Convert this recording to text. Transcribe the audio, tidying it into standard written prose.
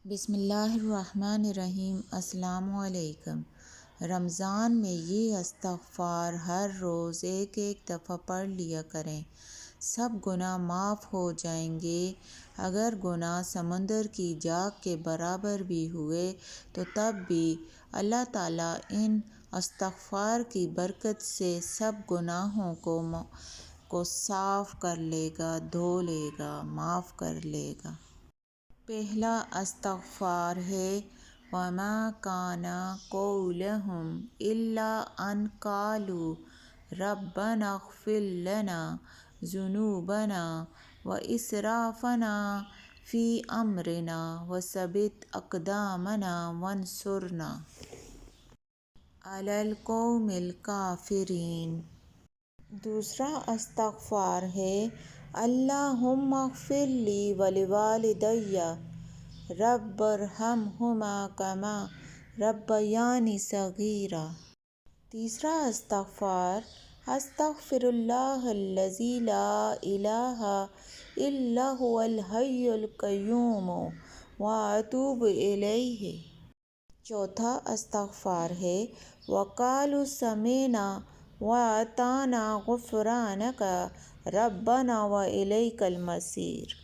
بسم اللہ الرحمن الرحیم۔ السلام علیکم۔ رمضان میں یہ استغفار ہر روز ایک دفعہ پڑھ لیا کریں، سب گناہ معاف ہو جائیں گے۔ اگر گناہ سمندر کی جاگ کے برابر بھی ہوئے تو تب بھی اللہ تعالیٰ ان استغفار کی برکت سے سب گناہوں کو صاف کر لے گا، دھو لے گا، معاف کر لے گا۔ پہلا استغفار ہے وَمَا كَانَ قَوْلُهُمْ إِلَّا أَنْ قَالُوا رَبَّنَا اغْفِرْ لَنَا ذُنُوبَنَا وَإِسْرَافَنَا فِي أَمْرِنَا وَثَبِّتْ أَقْدَامَنَا وَانصُرْنَا عَلَى الْقَوْمِ الْكَافِرِينَ۔ دوسرا استغفار ہے اللہم اغفر لی ولوالدی رب ارحمہما کما ربیانی صغیرا۔ تیسرا استغفار استغفر اللہ الذی لا الہ الا هو الحی القیوم واتوب الیہ۔ چوتھا استغفار ہے وقالوا سمعنا وَأَطَعْنَا غُفْرَانَكَ رَبَّنَا وَإِلَيْكَ الْمَصِيرُ۔